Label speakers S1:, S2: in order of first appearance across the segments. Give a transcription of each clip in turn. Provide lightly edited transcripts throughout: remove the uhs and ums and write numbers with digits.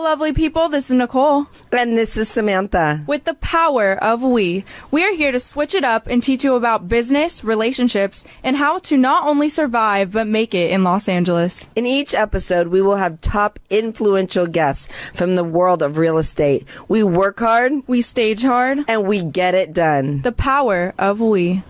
S1: lovely people. This is Nicole.
S2: And this is Samantha.
S1: With the power of we are here to switch it up and teach you about business, relationships, and how to not only survive, but make it in Los Angeles.
S2: In each episode, we will have top influential guests from the world of real estate. We work hard,
S1: we stage hard,
S2: and we get it done.
S1: The power of we.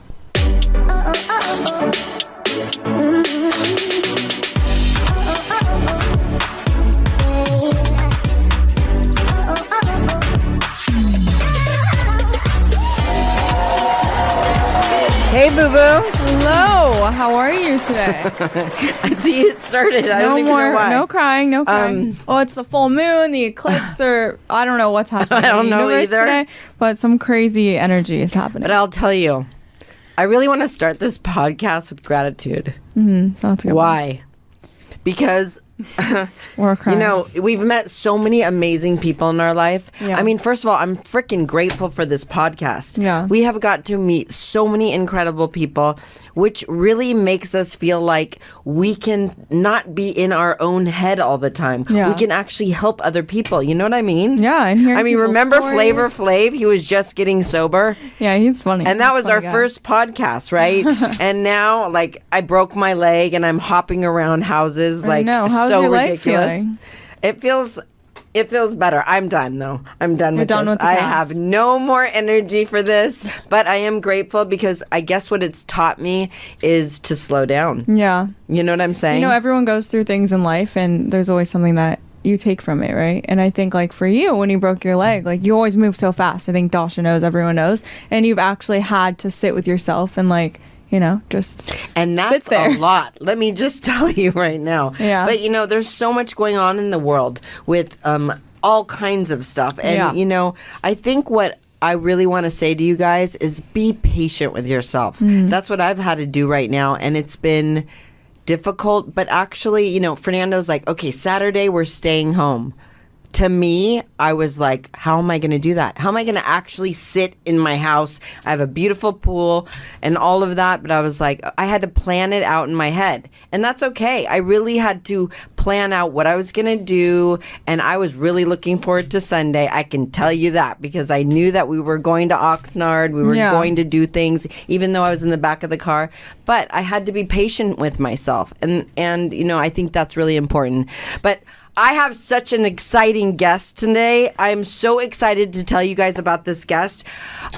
S2: Hey, boo-boo.
S1: Hello. How are you today?
S2: I see it started. I don't even know why.
S1: No crying. It's the full moon, the eclipse, or I don't know what's happening.
S2: I don't know either.
S1: Today, but some crazy energy is happening.
S2: But I'll tell you, I really want to start this podcast with gratitude.
S1: That's a good
S2: Why? Because...
S1: We're crying.
S2: You know, we've met so many amazing people in our life.
S1: Yeah.
S2: I mean, first of all, I'm freaking grateful for this podcast.
S1: Yeah.
S2: We have got to meet so many incredible people, which really makes us feel like we can not be in our own head all the time.
S1: Yeah.
S2: We can actually help other people. You know what I mean?
S1: Yeah, and hearing
S2: I mean,
S1: people's
S2: remember
S1: stories.
S2: Flavor Flav? He was just getting sober.
S1: Yeah, he's funny.
S2: And that
S1: He's
S2: was our
S1: funny guy.
S2: first podcast, right? And now, like, I broke my leg and I'm hopping around houses, like,
S1: know. How's
S2: so
S1: your leg
S2: ridiculous.
S1: feeling?
S2: It feels better. I'm done, though. I'm done
S1: You're
S2: with
S1: done
S2: this.
S1: with the
S2: I
S1: cast.
S2: have no more energy for this, but I am grateful because I guess what it's taught me is to slow down.
S1: Yeah.
S2: You know what I'm saying?
S1: You know, everyone goes through things in life, and there's always something that you take from it, right? And I think, like, for you, when you broke your leg, like, you always move so fast. I think Dasha knows, everyone knows. And you've actually had to sit with yourself and, like, you know, just
S2: and that's
S1: sit there.
S2: a lot. Let me just tell you right now.
S1: Yeah.
S2: But, you know, there's so much going on in the world with all kinds of stuff. And,
S1: Yeah.
S2: you know, I think what I really want to say to you guys is be patient with yourself. That's what I've had to do right now. And it's been difficult. But actually, you know, Fernando's like, okay, Saturday we're staying home. To me, I was like, how am I going to do that? How am I going to actually sit in my house? I have a beautiful pool and all of that. But I was like, I had to plan it out in my head. And that's okay. I really had to plan out what I was going to do. And I was really looking forward to Sunday. I can tell you that because I knew that we were going to Oxnard. We were going to do things, even though I was in the back of the car. But I had to be patient with myself. And you know, I think that's really important. But I have such an exciting guest today. I'm so excited to tell you guys about this guest.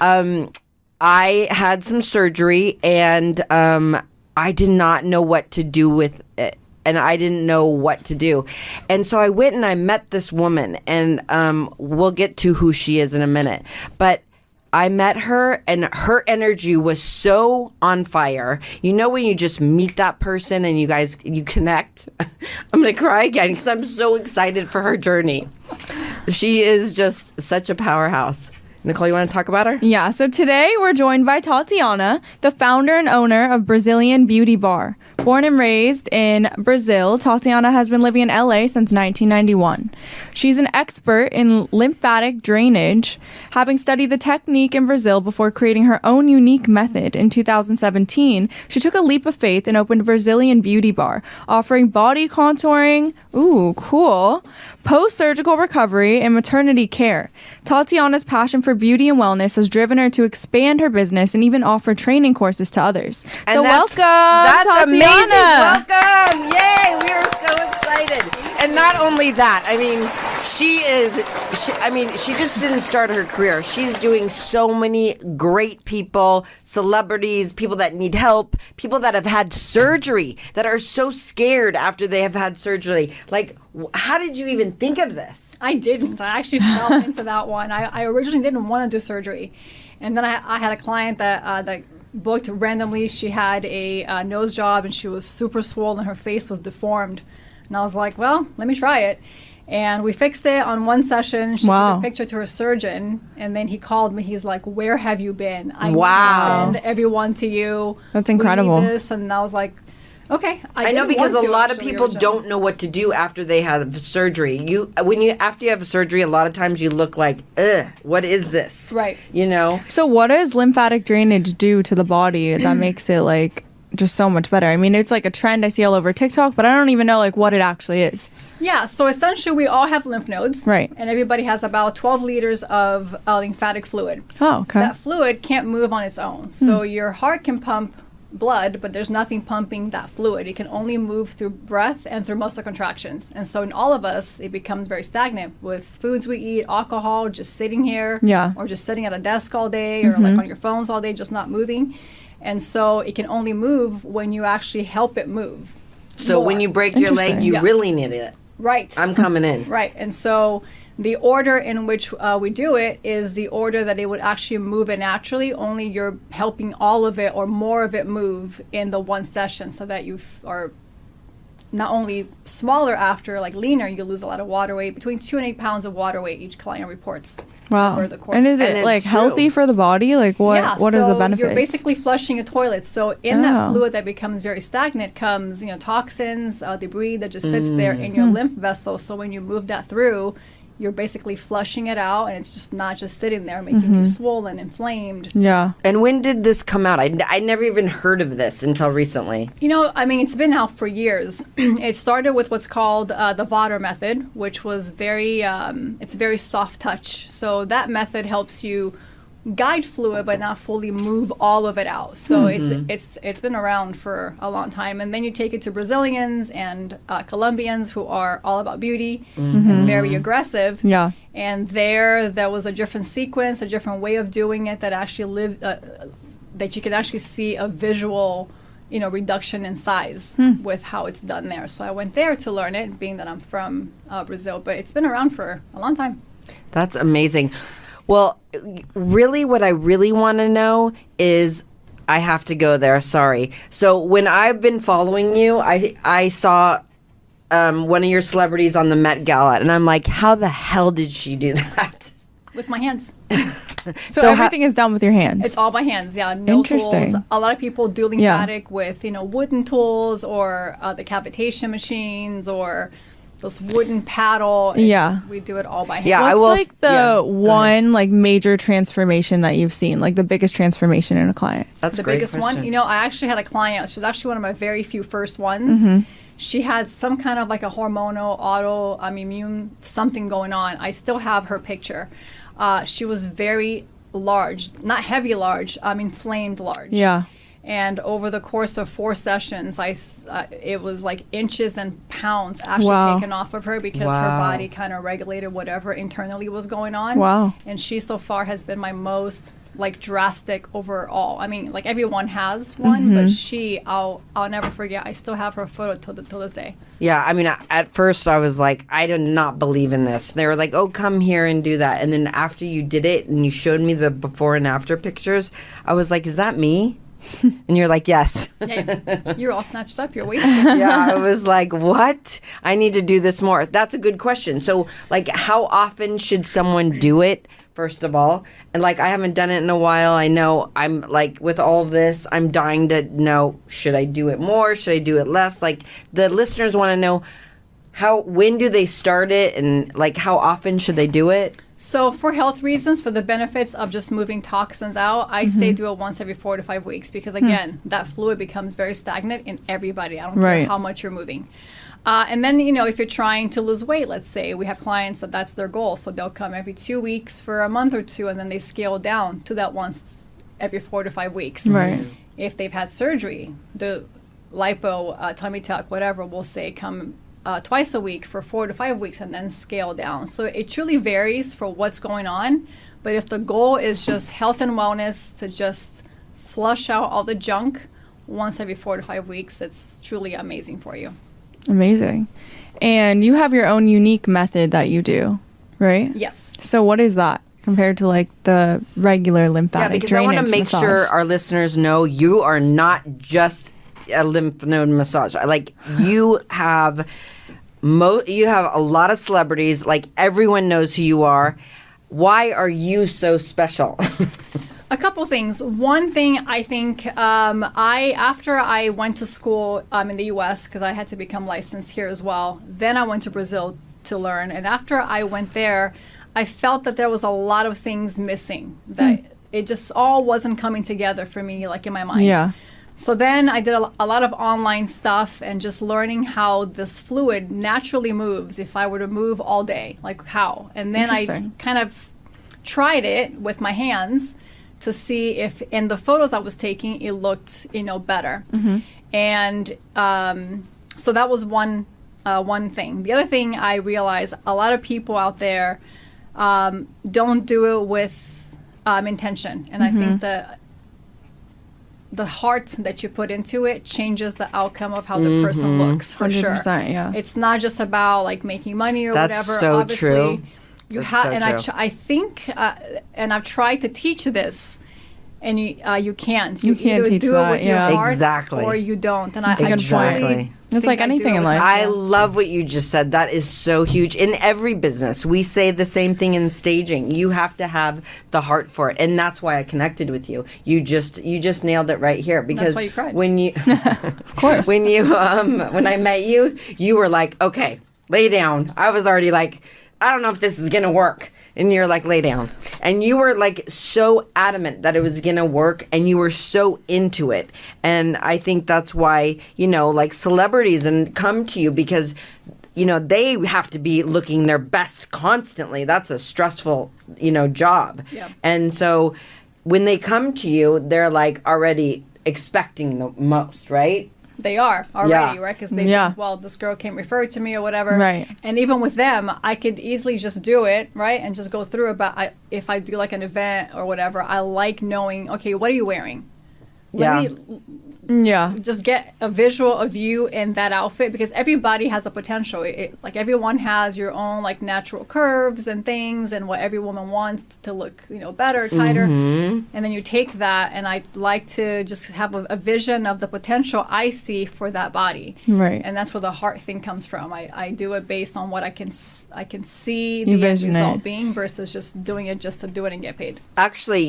S2: I had some surgery and I did not know what to do with it. And I didn't know what to do. And so I went and I met this woman. And we'll get to who she is in a minute. But I met her and her energy was so on fire. You know when you just meet that person and you connect? I'm going to cry again because I'm so excited for her journey. She is just such a powerhouse. Nicole, you want to talk about her?
S1: Yeah, so today we're joined by Tatiana, the founder and owner of Brazilian Beauty Bar. Born and raised in Brazil, Tatiana has been living in LA since 1991. She's an expert in lymphatic drainage, having studied the technique in Brazil before creating her own unique method. In 2017, she took a leap of faith and opened Brazilian Beauty Bar, offering body contouring, post-surgical recovery, and maternity care. Tatiana's passion for beauty and wellness has driven her to expand her business and even offer training courses to others.
S2: And
S1: so welcome,
S2: that's
S1: Tatiana.
S2: Amazing. Welcome. Yay. We are so excited. And not only that, I mean, she just didn't start her career. She's doing so many great people, celebrities, people that need help, people that have had surgery, that are so scared after they have had surgery. Like, how did you even think of this?
S3: I didn't. I actually fell into that one. I originally didn't want to do surgery. And then I had a client that booked randomly. She had a nose job and she was super swollen. Her face was deformed. And I was like, well, let me try it. And we fixed it on one session. She took a picture to her surgeon. And then he called me. He's like, where have you been? I need to send everyone to you.
S1: That's incredible.
S3: We need this. And I was like, okay.
S2: I know because a lot of people don't know what to do after they have surgery. After you have surgery, a lot of times you look like, ugh, what is this?
S3: Right.
S2: You know?
S1: So what does lymphatic drainage do to the body that makes it like just so much better. I mean, it's like a trend I see all over TikTok, but I don't even know like what it actually is.
S3: Yeah, so essentially we all have lymph nodes.
S1: Right.
S3: And everybody has about 12 liters of lymphatic fluid.
S1: Oh, okay.
S3: That fluid can't move on its own. So your heart can pump blood, but there's nothing pumping that fluid. It can only move through breath and through muscle contractions. And so in all of us, it becomes very stagnant with foods we eat, alcohol, just sitting here,
S1: Yeah.
S3: or just sitting at a desk all day, or like on your phones all day, just not moving. And so it can only move when you actually help it move.
S2: So when
S3: more.
S2: you break your leg,
S1: Interesting.
S2: you
S3: Yeah.
S2: really need it.
S3: Right.
S2: I'm coming in.
S3: Right. And so the order in which we do it is the order that it would actually move it naturally, only you're helping all of it or more of it move in the one session so that you are not only smaller after, like leaner, you lose a lot of water weight, between 2 and 8 pounds of water weight each client reports.
S1: Wow.
S3: Over the course.
S1: And is
S2: And
S1: it
S2: it's
S1: like
S2: true.
S1: healthy for the body? Like what are the
S3: so
S1: benefits?
S3: you're basically flushing a toilet. So in that
S1: Oh.
S3: fluid that becomes very stagnant comes, toxins, debris that just sits there in your lymph vessel. So when you move that through, you're basically flushing it out, and it's just not just sitting there making you swollen, inflamed.
S1: Yeah.
S2: And when did this come out? I never even heard of this until recently.
S3: It's been out for years. It started with what's called the Vater method, which was it's very soft touch. So that method helps you guide fluid but not fully move all of it out. So it's been around for a long time. And then you take it to Brazilians and Colombians who are all about beauty and very aggressive.
S1: Yeah.
S3: And there was a different sequence, a different way of doing it that actually lived, that you can actually see a visual, reduction in size with how it's done there. So I went there to learn it, being that I'm from Brazil, but it's been around for a long time.
S2: That's amazing. Well, really, what I really want to know is, I have to go there. Sorry. So when I've been following you, I saw one of your celebrities on the Met Gala, and I'm like, how the hell did she do that?
S3: With my hands.
S1: So everything is done with your hands.
S3: It's all by hands, yeah. No
S1: Interesting.
S3: tools. A lot of people do lymphatic with, wooden tools or the cavitation machines or those wooden paddle. We do it all by hand.
S2: Yeah,
S1: What's
S2: I will.
S1: like the one like major transformation that you've seen, like the biggest transformation in a client?
S2: That's
S3: The
S2: a great
S3: biggest
S2: question.
S3: one. I actually had a client. She was actually one of my very few first ones. She had some kind of like a hormonal autoimmune something going on. I still have her picture. She was very large, not heavy large, inflamed large.
S1: Yeah.
S3: And over the course of 4 sessions, it was like inches and pounds actually
S1: Wow.
S3: taken off of her because her body kind of regulated whatever internally was going on.
S1: Wow.
S3: And she so far has been my most like drastic overall. I mean, like everyone has one, but I'll never forget. I still have her photo till this day.
S2: Yeah, I mean, at first I was like, I do not believe in this. They were like, oh, come here and do that. And then after you did it and you showed me the before and after pictures, I was like, is that me? And you're like, yes.
S3: Yeah, you're all snatched up. You're waiting.
S2: Yeah, I was like, what? I need to do this more. That's a good question. So, like, how often should someone do it, first of all? And, like, I haven't done it in a while. I know I'm, like, with all this, I'm dying to know, should I do it more? Should I do it less? Like, the listeners want to know, when do they start it? And, like, how often should they do it?
S3: So for health reasons, for the benefits of just moving toxins out, I say do it once every 4 to 5 weeks because, again, that fluid becomes very stagnant in everybody. I don't care how much you're moving. And then, if you're trying to lose weight, let's say, we have clients that's their goal. So they'll come every 2 weeks for a month or two, and then they scale down to that once every 4 to 5 weeks.
S1: Right.
S3: If they've had surgery, the lipo, tummy tuck, whatever, we'll say come twice a week for 4 to 5 weeks and then scale down. So it truly varies for what's going on. But if the goal is just health and wellness, to just flush out all the junk once every 4 to 5 weeks, it's truly amazing for you.
S1: Amazing. And you have your own unique method that you do, right?
S3: Yes.
S1: So what is that compared to like the regular lymphatic
S2: Yeah, because I want to
S1: drainage
S2: make
S1: massage?
S2: sure our listeners know you are not just a lymph node massage. Like, you have you have a lot of celebrities. Like, everyone knows who you are. Why are you so special?
S3: A couple things. One thing, I think, after I went to school in the U.S., because I had to become licensed here as well, then I went to Brazil to learn. And after I went there, I felt that there was a lot of things missing, that it just all wasn't coming together for me, like in my mind.
S1: Yeah.
S3: So then I did a lot of online stuff and just learning how this fluid naturally moves if I were to move all day, like how. And then I kind of tried it with my hands to see if in the photos I was taking, it looked, better. And so that was one thing. The other thing I realized, a lot of people out there don't do it with intention. And I think the heart that you put into it changes the outcome of how the person looks, for sure.
S1: Yeah.
S3: It's not just about like making money or
S2: That's
S3: whatever.
S2: so
S3: Obviously,
S2: true.
S3: You
S2: That's so
S3: and
S2: true.
S3: I think, and I've tried to teach this, and you can't.
S1: You can't
S3: either
S1: teach
S3: do
S1: that,
S3: it with
S1: yeah.
S3: your heart
S2: Exactly.
S3: or you don't. And I
S1: a good point.
S3: truly
S1: It's
S3: think
S1: like
S3: I do
S1: anything
S3: it
S1: in
S3: with
S1: life.
S3: my
S2: I love what you just said. That is so huge. In every business, we say the same thing in staging. You have to have the heart for it, and that's why I connected with you. You just nailed it right here. Because
S3: That's why you cried.
S2: when you,
S1: Of course.
S2: when I met you, you were like, okay, lay down. I was already like, I don't know if this is gonna work. And you're like, lay down. And you were like so adamant that it was going to work, and you were so into it. And I think that's why, like celebrities and come to you because, they have to be looking their best constantly. That's a stressful, job.
S3: Yeah.
S2: And so when they come to you, they're like already expecting the most, right?
S3: They are already,
S2: Yeah.
S3: right? Because they
S1: Yeah.
S3: think, well, this girl came referred to me or whatever.
S1: Right.
S3: And even with them, I could easily just do it, right? And just go through it. But if I do like an event or whatever, I like knowing, okay, what are you wearing?
S2: Yeah.
S3: Let me
S1: Yeah.
S3: just get a visual of you in that outfit, because everybody has a potential. Like everyone has your own like natural curves and things, and what every woman wants to look, better, tighter. And then you take that, and I like to just have a vision of the potential I see for that body.
S1: Right.
S3: And that's where the heart thing comes from. I do it based on what I can see
S1: You
S3: the end
S1: vision
S3: result
S1: it.
S3: being versus just doing it just to do it and get paid.
S2: Actually,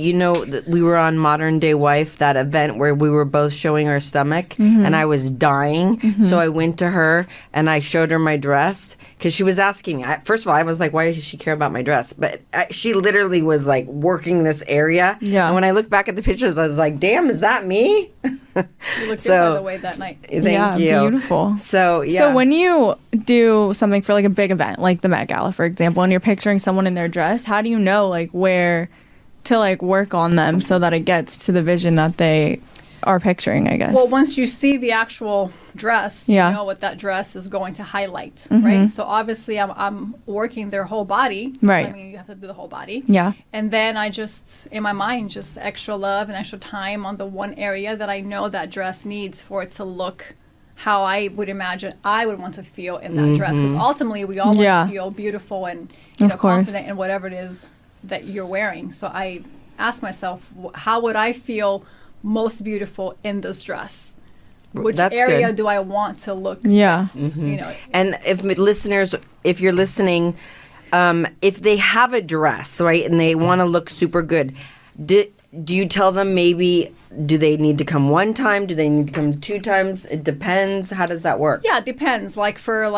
S2: we were on Modern Day Wife, that event where we were both showing our stomach, and I was dying. So I went to her and I showed her my dress because she was asking me. First of all, I was like, why does she care about my dress? But she literally was like working this area.
S1: Yeah.
S2: And when I look back at the pictures, I was like, damn, is that me?
S3: You look
S2: So-
S3: good, by the way, that night.
S2: Thank you.
S1: Beautiful.
S2: So, yeah.
S1: So when you do something for like a big event, like the Met Gala, for example, and you're picturing someone in their dress, how do you know like where to like work on them so that it gets to the vision that they are picturing, I guess?
S3: Well, once you see the actual dress,
S1: Yeah.
S3: you know what that dress is going to highlight, right? So obviously I'm working their whole body.
S1: Right.
S3: I mean, you have to do the whole body.
S1: Yeah.
S3: And then I just, in my mind, just extra love and extra time on the one area that I know that dress needs for it to look how I would imagine I would want to feel in that dress. Because ultimately, we all want
S1: Yeah.
S3: to feel beautiful and
S1: Of course.
S3: confident in whatever it is that you're wearing. So I ask myself, how would I feel most beautiful in this dress? Which
S2: That's
S3: area
S2: good.
S3: do I want to look
S1: Yeah.
S3: best?
S2: And if you're listening, if they have a dress, right, and they want to look super good, do you tell them maybe, do they need to come one time? Do they need to come 2 times? It depends. How does that work?
S3: Yeah, it depends. Like for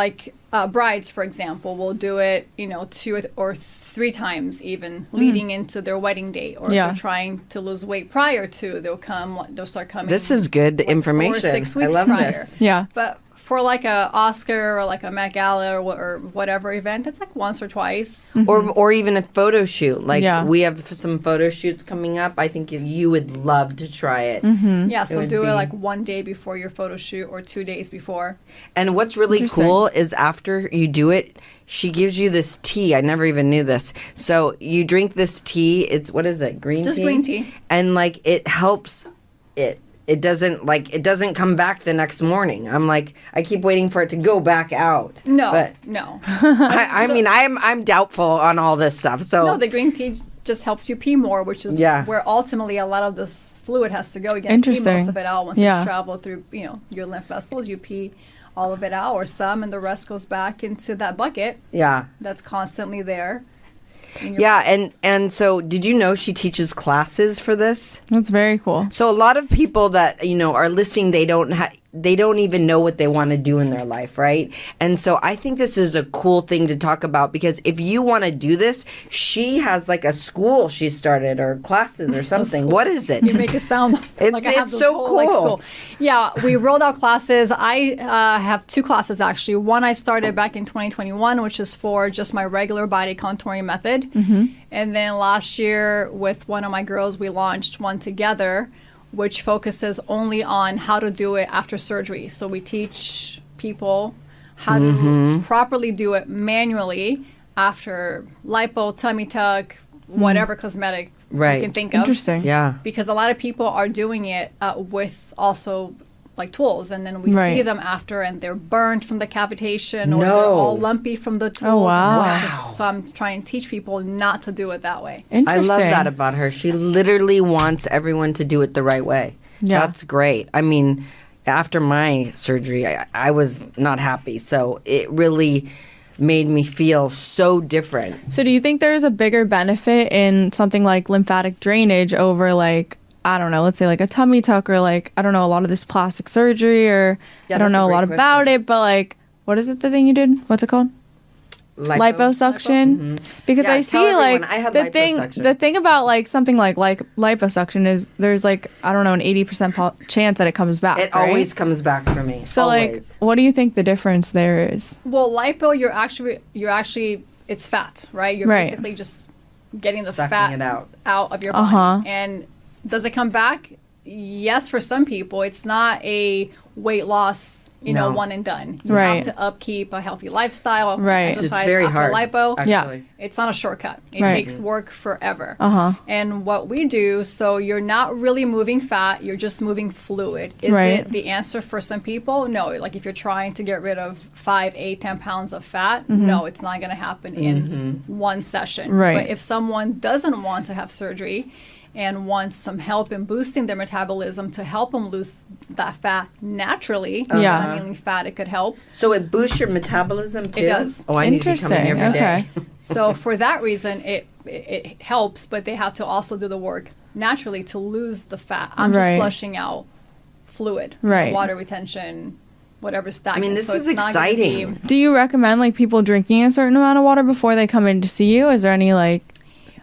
S3: brides, for example, we'll do it, 2 or 3 times even leading into their wedding date. Or
S1: Yeah.
S3: if they're trying to lose weight prior to, they'll start coming.
S2: This is good
S3: like
S2: information.
S3: 4 or 6
S2: I
S3: weeks
S2: love
S3: prior.
S2: this.
S1: Yeah.
S3: But for like a Oscar or like a Met Gala or whatever event, it's like once or twice.
S2: Or even a photo shoot. Like
S1: Yeah.
S2: we have some photo shoots coming up. I think you would love to try it.
S3: Yeah, so
S2: would
S3: do
S2: be-
S3: it like 1 day before your photo shoot or 2 days before.
S2: And what's really
S1: Interesting.
S2: cool is after you do it, she gives you this tea. I never even knew this. So you drink this tea. It's, what is it? Green
S3: Just
S2: tea?
S3: green tea.
S2: And like it helps it. It doesn't come back the next morning. I'm like, I keep waiting for it to go back out.
S3: No,
S2: But
S3: no.
S2: I mean, I'm doubtful on all this stuff. So
S3: No, the green tea just helps you pee more, which is
S2: Yeah.
S3: where ultimately a lot of this fluid has to go. You get pee
S1: Interesting.
S3: most of it out once
S1: Yeah.
S3: it's traveled through, your lymph vessels. You pee all of it out, or some, and the rest goes back into that bucket
S2: yeah.
S3: that's constantly there. in your-
S2: Yeah, and so did you know she teaches classes for this?
S1: That's very cool.
S2: So a lot of people that, are listening, they don't they don't even know what they want to do in their life, right? And so I think this is a cool thing to talk about, because if you want to do this, she has like a school she started or classes or something. What is it?
S3: You make it sound like I have
S2: it's
S3: this
S2: so
S3: whole,
S2: cool.
S3: like, school. Yeah, we rolled out classes. I have 2 classes actually. One I started back in 2021, which is for just my regular body contouring method. And then last year with one of my girls, we launched one together, which focuses only on how to do it after surgery. So we teach people how to properly do it manually after lipo, tummy tuck, whatever cosmetic you can think of.
S1: Interesting.
S2: Yeah.
S3: Because a lot of people are doing it with also like tools, and then we see them after and they're burned from the cavitation, or they're all lumpy from the tools.
S1: Oh, wow.
S3: So I'm trying to teach people not to do it that way.
S2: I
S1: Interesting.
S2: love that about her. She literally wants everyone to do it the right way.
S1: Yeah.
S2: That's great. I mean, after my surgery, I was not happy. So it really made me feel so different.
S1: So do you think there's a bigger benefit in something like lymphatic drainage over like, I don't know, let's say like a tummy tuck, or like, I don't know, a lot of this plastic surgery, or
S2: Yeah,
S1: I don't
S2: that's a
S1: know a
S2: great
S1: lot about
S2: question.
S1: it, but like, what is it, the thing you did? What's it called? Liposuction. Because
S2: Yeah,
S1: I
S2: tell
S1: see
S2: everyone,
S1: like
S2: I had
S1: the
S2: liposuction.
S1: thing about like something like liposuction is there's like, I don't know, an 80% chance that it comes back.
S2: It
S1: right?
S2: always comes back for me.
S1: So
S2: always.
S1: like, what do you think the difference there is?
S3: Well, lipo, you're actually it's fat, right? You're
S1: Right.
S3: basically just getting the
S2: Sucking
S3: fat
S2: it out.
S3: of your body. And does it come back? Yes, for some people. It's not a weight loss,
S2: No.
S3: one and done. You
S1: Right.
S3: have to upkeep a healthy lifestyle,
S1: Right.
S3: exercise
S2: It's very
S3: after
S2: hard.
S3: lipo.
S2: Actually.
S1: Yeah.
S3: It's not a shortcut. It
S1: Right.
S3: takes work forever.
S1: Uh-huh.
S3: And what we do, so you're not really moving fat, you're just moving fluid. Is
S1: Right.
S3: it the answer for some people? No. Like if you're trying to get rid of 5, 8, 10 pounds of fat, no, it's not going to happen in one session.
S1: Right.
S3: But if someone doesn't want to have surgery and wants some help in boosting their metabolism to help them lose that fat naturally,
S1: Yeah.
S3: mainly fat, it could help.
S2: So it boosts your metabolism too?
S3: It does.
S2: Oh, I need to be coming
S1: Interesting.
S2: every day.
S1: Okay.
S3: So for that reason, it helps, but they have to also do the work naturally to lose the fat. I'm just
S1: Right.
S3: flushing out fluid,
S1: Right.
S3: water retention, whatever's stagnant.
S2: I mean, this
S3: So
S2: is
S3: it's not gonna be-
S2: exciting.
S1: Do you recommend like people drinking a certain amount of water before they come in to see you? Is there any like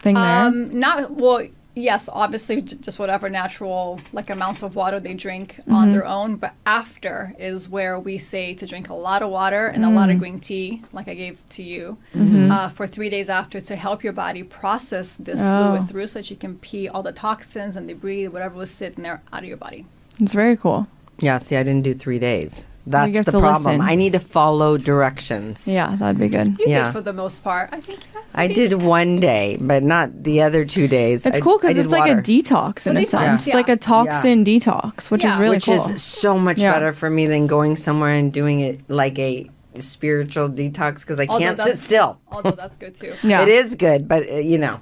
S1: thing there?
S3: Not well. Yes, obviously, just whatever natural like amounts of water they drink on their own. But after is where we say to drink a lot of water and a lot of green tea, like I gave to you, for 3 days after to help your body process this fluid through, so that you can pee all the toxins and debris, whatever was sitting there, out of your body.
S1: It's very cool.
S2: Yeah, see, I didn't do 3 days. That's
S1: get
S2: the
S1: to
S2: problem.
S1: listen.
S2: I need to follow directions.
S1: Yeah, that'd be good.
S3: You
S2: Yeah.
S3: did for the most part, I think. Yeah.
S2: I did one day, but not the other 2 days.
S1: It's
S2: I-
S1: cool
S2: I
S1: because
S2: did
S1: it's like a
S2: water.
S1: detox in a
S3: detox,
S1: sense. It's
S3: yeah.
S1: like a toxin detox, which is
S3: Yeah.
S1: really
S2: Which
S1: cool.
S2: is so much
S1: Yeah.
S2: better for me than going somewhere and doing it like a spiritual detox, because I
S3: Although
S2: can't sit
S3: that's-
S2: still.
S3: Although that's good too.
S1: Yeah.
S2: It is good, but
S3: I love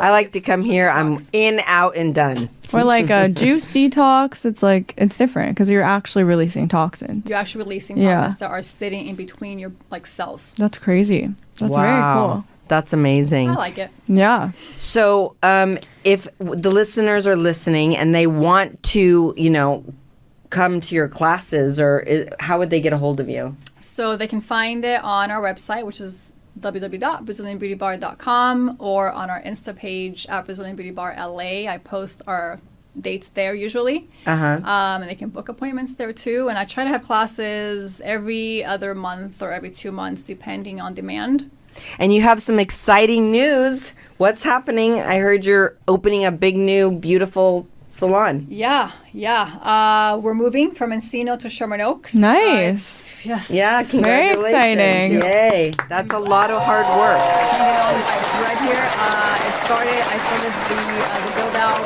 S2: I like
S3: it.
S2: to come here. I'm
S3: Detox.
S2: in, out, and done.
S1: Or like a juice detox. It's like, it's different because you're actually releasing toxins.
S3: You're actually releasing
S1: Yeah.
S3: toxins that are sitting in between your like cells.
S1: That's crazy. That's very cool.
S2: That's amazing.
S3: I like it.
S1: Yeah.
S2: So, if the listeners are listening and they want to, come to your classes, how would they get a hold of you?
S3: So they can find it on our website, which is www.brazilianbeautybar.com, or on our Insta page at Brazilian Beauty Bar LA. I post our dates there usually. And they can book appointments there too. And I try to have classes every other month or every 2 months, depending on demand.
S2: And you have some exciting news. What's happening? I heard you're opening a big new beautiful salon.
S3: Yeah. We're moving from Encino to Sherman Oaks.
S1: Nice.
S3: Yes.
S2: Yeah,
S1: Very
S2: congratulations.
S1: exciting.
S2: Yay. That's a lot of hard work.
S3: Right here, I started the build out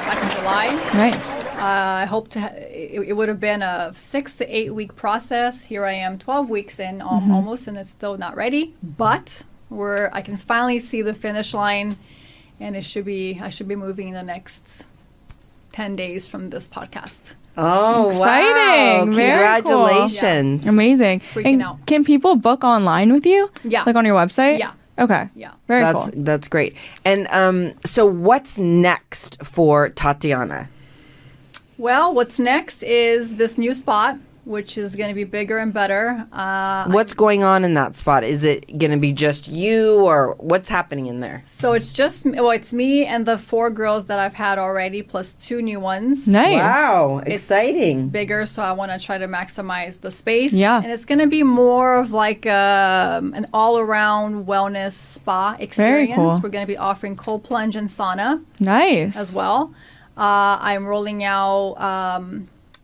S3: back in July.
S1: Nice.
S3: I hope it would have been a 6 to 8 week process. Here I am 12 weeks in almost, and it's still not ready, but I can finally see the finish line, and I should be moving in the next 10 days from this podcast.
S2: Oh,
S1: Exciting.
S2: wow.
S1: Very cool.
S2: Congratulations.
S1: Amazing.
S3: Freaking
S1: And
S3: out.
S1: can people book online with you?
S3: Yeah.
S1: Like on your website?
S3: Yeah.
S1: Okay.
S3: Yeah.
S1: Very
S2: That's
S1: cool.
S2: that's great. And so what's next for Tatiana?
S3: Well, what's next is this new spot, which is going to be bigger and better.
S2: What's going on in that spot? Is it going to be just you, or what's happening in there?
S3: So it's me and the 4 girls that I've had already, plus 2 new ones.
S1: Nice.
S2: Wow,
S3: It's
S2: exciting.
S3: bigger, so I want to try to maximize the space.
S1: Yeah.
S3: And it's going to be more of like an all-around wellness spa experience.
S1: cool.
S3: We're going to be offering cold plunge and sauna
S1: Nice.
S3: as well. I'm rolling out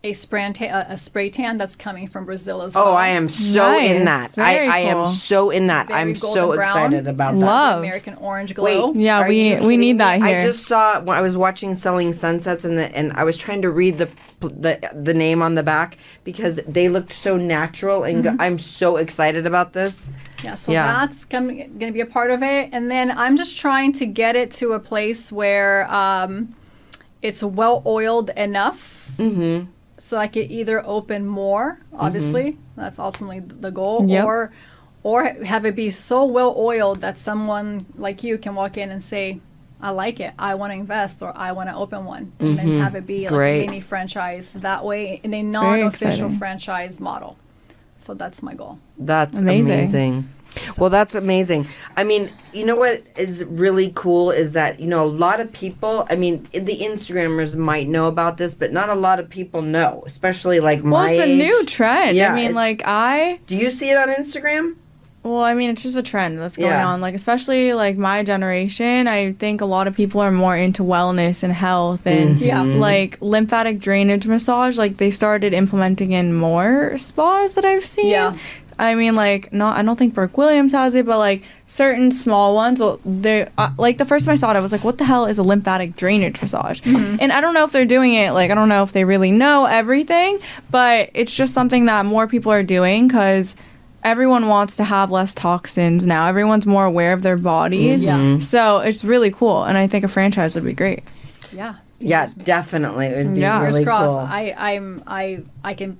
S3: a spray tan that's coming from Brazil as well.
S2: Oh, I am so in that.
S1: Nice. Very
S2: I am
S1: cool.
S2: so in that.
S3: Very
S2: I'm
S3: golden
S2: so
S3: brown.
S2: excited about that.
S1: Love.
S3: American orange glow.
S2: Wait,
S1: Yeah,
S2: are
S1: we
S2: you
S1: need
S2: kidding
S1: that
S2: me?
S1: here.
S2: I just saw when I was watching Selling Sunsets, and I was trying to read the name on the back because they looked so natural, and I'm so excited about this.
S3: Yeah, so
S2: Yeah.
S3: that's going to be a part of it. And then I'm just trying to get it to a place where it's well oiled enough. Mm-hmm. So I could either open more, obviously, that's ultimately the goal,
S1: Yep.
S3: or have it be so well oiled that someone like you can walk in and say, I like it, I want to invest, or I want to open one, and then have it be like
S2: Great.
S3: a mini franchise that way in a non-official
S1: exciting.
S3: franchise model. So that's my goal.
S2: That's
S1: Amazing.
S2: amazing. Well, that's amazing. I mean, you know what is really cool is that, a lot of people, I mean, the Instagrammers might know about this, but not a lot of people know, especially like
S1: Well,
S2: my
S1: it's a
S2: age.
S1: new trend.
S2: Yeah,
S1: I mean,
S2: it's- Do you see it on Instagram?
S1: Well, I mean, it's just a trend that's going
S2: Yeah.
S1: on. Like, especially like my generation, I think a lot of people are more into wellness and health and
S3: Yeah.
S1: like lymphatic drainage massage. Like, they started implementing in more spas that I've seen.
S3: Yeah.
S1: I mean, like, I don't think Burke Williams has it, but like certain small ones, they like the first time I saw it, I was like, what the hell is a lymphatic drainage massage? And I don't know if they're doing it, like, I don't know if they really know everything, but it's just something that more people are doing because everyone wants to have less toxins now. Everyone's more aware of their bodies.
S3: Yeah.
S1: So it's really cool. And I think a franchise would be great.
S3: Yeah.
S2: Yeah, definitely. It would be
S1: Yeah.
S2: really
S3: Fingers crossed.
S2: cool.
S3: I can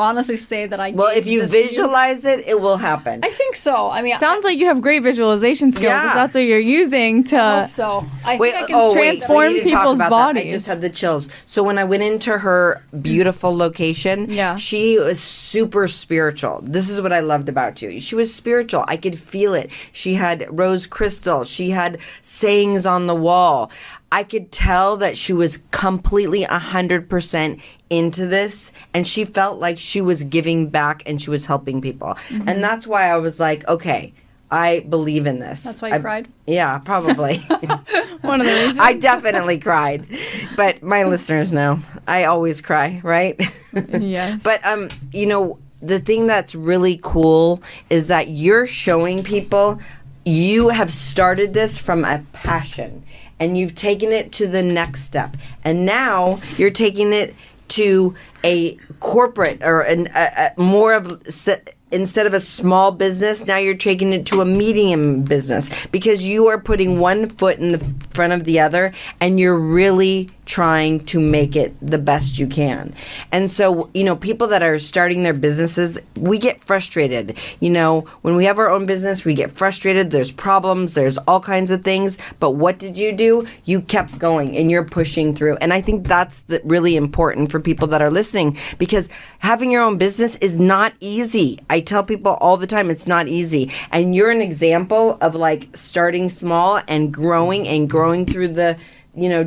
S3: honestly say that I
S2: Well,
S3: gave
S2: if you
S3: this-
S2: visualize it, it will happen.
S3: I think so. I mean,
S1: Sounds like you have great visualization skills
S2: Yeah.
S1: if that's what you're using to.
S3: I hope so. I
S2: Wait,
S3: think I can
S2: oh, wait,
S1: transform
S2: we need to talk
S1: people's
S2: about that. I
S1: bodies.
S2: just had the chills. So when I went into her beautiful location,
S1: Yeah.
S2: she was super spiritual. This is what I loved about you. She was spiritual. I could feel it. She had rose crystal. She had sayings on the wall. I could tell that she was completely 100% into this, and she felt like she was giving back and she was helping people.
S1: Mm-hmm.
S2: And that's why I was like, okay, I believe in this.
S3: That's why you cried?
S2: Yeah, probably.
S1: One of the reasons.
S2: I definitely cried, but my listeners know I always cry, right?
S1: Yes.
S2: But the thing that's really cool is that you're showing people you have started this from a passion, and you've taken it to the next step, and now you're taking it to a corporate or a more of. Instead of a small business, now you're taking it to a medium business because you are putting one foot in the front of the other, and you're really trying to make it the best you can. And so, people that are starting their businesses, we get frustrated. When we have our own business, we get frustrated. There's problems. There's all kinds of things. But what did you do? You kept going, and you're pushing through. And I think that's really important for people that are listening, because having your own business is not easy. I tell people all the time it's not easy. And you're an example of like starting small and growing through the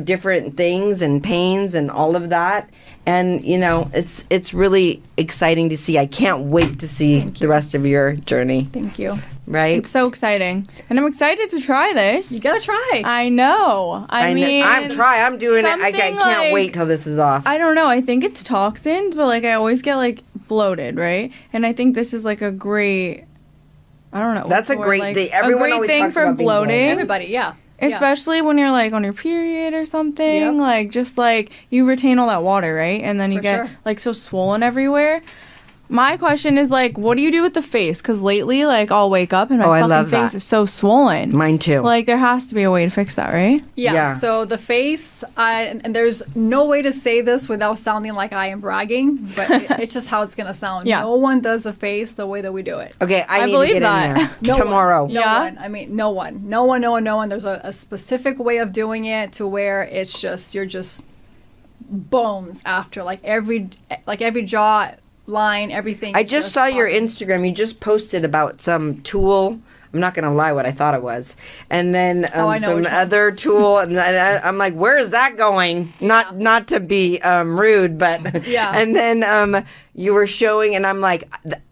S2: different things and pains and all of that. And it's really exciting to see. I can't wait to see the rest of your journey.
S3: Thank you.
S2: Right?
S1: It's so exciting. And I'm excited to try this.
S3: You gotta try.
S1: I know. I mean,
S2: I'm doing it. I
S1: something
S2: can't
S1: like-
S2: wait till this is off.
S1: I don't know. I think it's toxins, but like I always get like bloated, right? And I think this is like a great. I don't know.
S2: That's
S1: what's the
S2: a
S1: word,
S2: great
S1: like,
S2: thing. Everyone
S1: a great
S2: always
S1: thing
S2: talks
S1: for
S2: about being bloated.
S1: bloating.
S3: Everybody, yeah.
S1: Especially when you're like on your period or something,
S3: Yep.
S1: like just like you retain all that water, right? And then you
S3: For
S1: get
S3: sure.
S1: like so swollen everywhere. My question is like, what do you do with the face? Because lately, like I'll wake up and my
S2: Oh, I
S1: fucking
S2: love
S1: face
S2: that.
S1: is so swollen.
S2: Mine too.
S1: Like there has to be a way to fix that, right?
S3: Yeah.
S2: Yeah.
S3: So the face, and there's no way to say this without sounding like I am bragging, but it's just how it's gonna sound.
S1: Yeah.
S3: No one does a face the way that we do it.
S2: Okay, I need
S1: believe
S2: to get
S1: that.
S2: in there
S3: No
S2: tomorrow.
S3: One. No
S1: Yeah?
S3: one. I mean, no one. There's a specific way of doing it to where it's just you're just bones after, like every jaw line, everything.
S2: I just saw your
S3: popping.
S2: Instagram. You just posted about some tool. I'm not going to lie what I thought it was. And then
S3: I know
S2: some
S3: which one.
S2: other tool. And I'm like, where is that going? Not to be rude, but.
S3: Yeah.
S2: And then you were showing, and I'm like,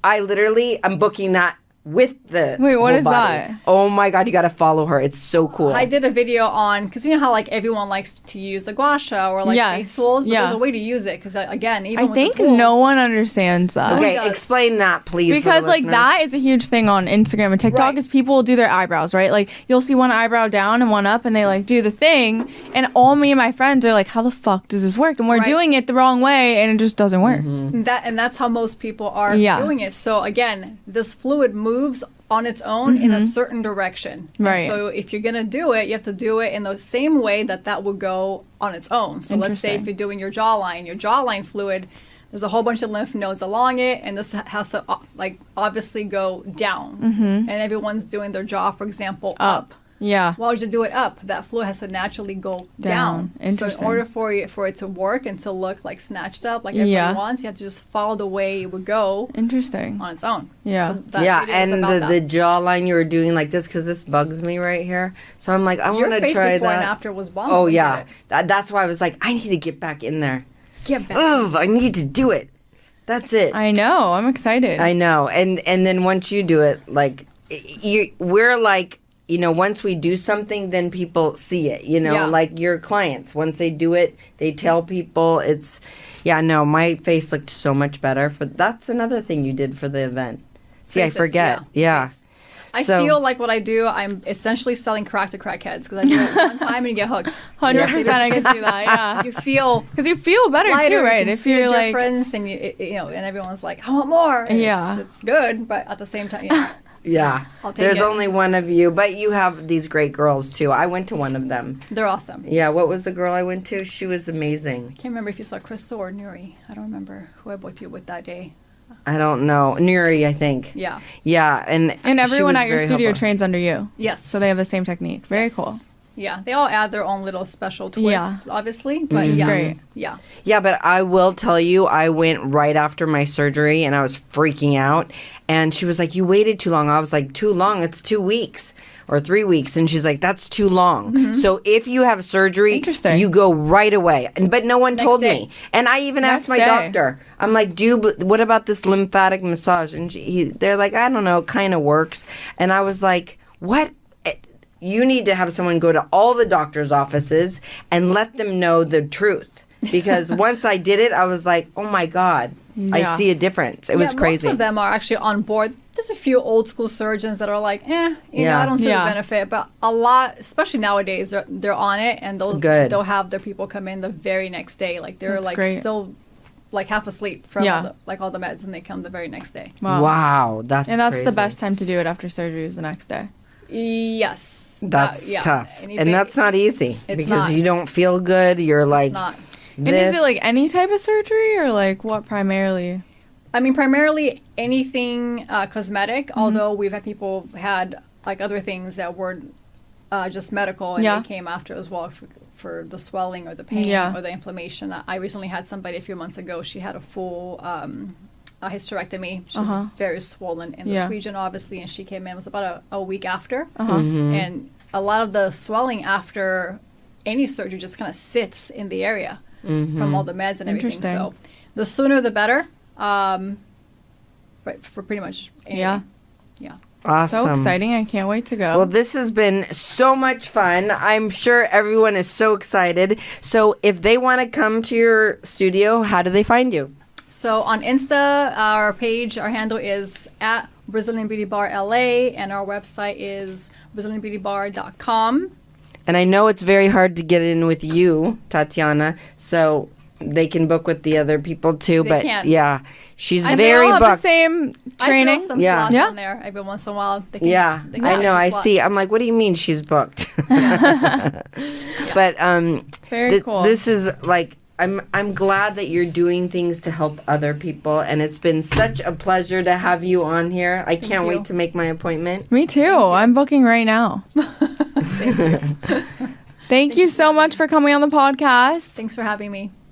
S2: I'm booking that with the
S1: Wait, what
S2: whole
S1: is
S2: body.
S1: that?
S2: Oh my God, you got to follow her. It's so cool.
S3: I did a video on, because you know how like everyone likes to use the gua sha or like
S1: Yes,
S3: face tools, but
S1: yeah.
S3: there's a way to use it, because again, even
S1: I
S3: with
S1: think
S3: the tools,
S1: no one understands that.
S2: Okay,
S3: does.
S2: explain that, please. for the
S1: Because like
S2: listeners.
S1: that is a huge thing on Instagram and TikTok
S3: Right.
S1: is people will do their eyebrows, right? Like you'll see one eyebrow down and one up and they like do the thing and all me and my friends are like, how the fuck does this work? And we're
S3: Right.
S1: doing it the wrong way and it just doesn't work.
S3: that's how most people are
S1: Yeah.
S3: doing it. So again, this fluid moves on its own in a certain direction. And
S1: Right.
S3: so if you're gonna do it, you have to do it in the same way that would go on its own. So let's say if
S1: Interesting.
S3: you're doing your jawline fluid, there's a whole bunch of lymph nodes along it, and this has to like obviously go down. And everyone's doing their jaw, for example, up.
S1: Yeah.
S3: Well, as you do it up, that fluid has to naturally go down. So in
S1: Interesting.
S3: order for it to work and to look like snatched up, like
S1: Yeah.
S3: everyone wants, you have to just follow the way it would go
S1: Interesting.
S3: on its own.
S1: Yeah.
S3: So that
S2: Yeah,
S3: video is
S2: and
S3: about
S2: the
S3: that.
S2: jawline you were doing like this, because this bugs me right here. So I'm like, I
S3: Your
S2: want to
S3: face
S2: try
S3: before
S2: that.
S3: and after was bomb.
S2: Oh
S3: Look
S2: yeah,
S3: at it.
S2: that's why I was like, I need to get back in there.
S3: Get back.
S2: Ugh, I need to do it. That's it.
S1: I know. I'm excited.
S2: I know, and then once you do it, like we're like, you know, once we do something, then people see it. You know,
S3: Yeah.
S2: like your clients, once they do it, they tell people. It's, yeah, no, my face looked so much better. That's another thing you did for the event. See, I
S3: Faces,
S2: forget. Yeah.
S3: face. I
S2: So-
S3: feel like what I do, I'm essentially selling crack to crackheads, because I do it one time and you get hooked.
S1: 100% I can see that. Yeah.
S3: You feel
S1: Because you feel better
S3: lighter,
S1: too, right?
S3: You can
S1: If
S3: see
S1: you're
S3: a
S1: like,
S3: difference, and you know, and everyone's like, I want more. And
S1: Yeah.
S3: it's good, but at the same time, you know,
S2: Yeah.
S3: I'll take
S2: There's
S3: it.
S2: only one of you, but you have these great girls too. I went to one of them.
S3: they're awesome.
S2: Yeah, what was the girl I went to? She was amazing.
S3: Can't remember if you saw Crystal or Nuri. I don't remember who I booked you with that day.
S2: I don't know. Nuri, I think.
S3: Yeah.
S2: Yeah, and
S1: and
S2: she
S1: everyone
S2: was
S1: at your
S2: very
S1: studio
S2: helpful.
S1: trains under you.
S3: Yes.
S1: So they have the same technique. Very cool.
S3: Yeah, they all add their own little special twists, obviously. But
S1: Which is
S3: yeah,
S1: great.
S3: yeah.
S2: Yeah, but I will tell you, I went right after my surgery and I was freaking out. And she was like, you waited too long. I was like, too long? It's 2 weeks or 3 weeks. And she's like, that's too long. So if you have surgery,
S1: Interesting.
S2: you go right away. But no one told
S3: day.
S2: me. And I even asked my
S1: Next day.
S2: doctor. I'm like, what about this lymphatic massage? And they're like, I don't know, it kind of works. And I was like, what? You need to have someone go to all the doctor's offices and let them know the truth. Because once I did it, I was like, oh my God, I
S1: Yeah.
S2: see a difference. It was crazy.
S3: Most of them are actually on board. There's a few old school surgeons that are like, you know,
S2: Yeah.
S3: I don't see
S1: Yeah.
S3: the benefit. But a lot, especially nowadays, they're on it, and
S2: Good.
S3: they'll have their people come in the very next day. Like they're
S1: That's
S3: like
S1: great.
S3: still like half asleep from
S1: Yeah.
S3: all the meds, and they come the very next day.
S2: Wow, that's
S1: And that's the
S2: crazy.
S1: best time to do it after surgery is the next day.
S3: Yes,
S2: That's
S3: yeah.
S2: tough.
S3: And
S2: And
S3: even-
S2: that's not easy
S3: It's
S2: because
S3: not.
S2: you don't feel good. You're like,
S3: not.
S1: And
S2: this.
S1: is it like any type of surgery or like what primarily?
S3: I mean, primarily anything cosmetic.
S1: Mm-hmm.
S3: Although we've had people had like other things that were just medical, and
S1: Yeah.
S3: they came after as well for the swelling or the pain
S1: Yeah.
S3: or the inflammation. I recently had somebody a few months ago. She had a full a hysterectomy. She was very swollen in this
S1: Yeah.
S3: region, obviously, and she came in. It was about a week after,
S2: Mm-hmm.
S3: and a lot of the swelling after any surgery just kind of sits in the area from all the meds and everything.
S1: Interesting.
S3: So the sooner the better. But for pretty much anything.
S1: Yeah.
S3: Yeah.
S2: awesome.
S1: So exciting. I can't wait to go.
S2: Well, this has been so much fun. I'm sure everyone is so excited. So if they want to come to your studio, how do they find you?
S3: So on Insta, our handle is at Brazilian Beauty Bar LA, and our website is BrazilianBeautyBar.com.
S2: And I know it's very hard to get in with you, Tatiana, so they can book with the other people too.
S3: They
S2: but
S3: can.
S2: yeah, she's
S1: and they
S2: very
S1: all have the
S2: booked.
S1: same training.
S3: I throw some
S2: Yeah.
S3: slots
S1: Yeah.
S3: on there every once in a while. They can,
S2: Yeah,
S3: they can
S2: I
S3: catch
S2: know.
S3: a
S2: I
S3: slot.
S2: see. I'm like, what do you mean she's booked? But
S1: Very cool.
S2: This is like I'm glad that you're doing things to help other people, and it's been such a pleasure to have you on here. I can't
S3: you.
S2: wait to make my appointment.
S1: Me too. I'm booking right now. Thank you so much for coming on the podcast.
S3: Thanks for having me.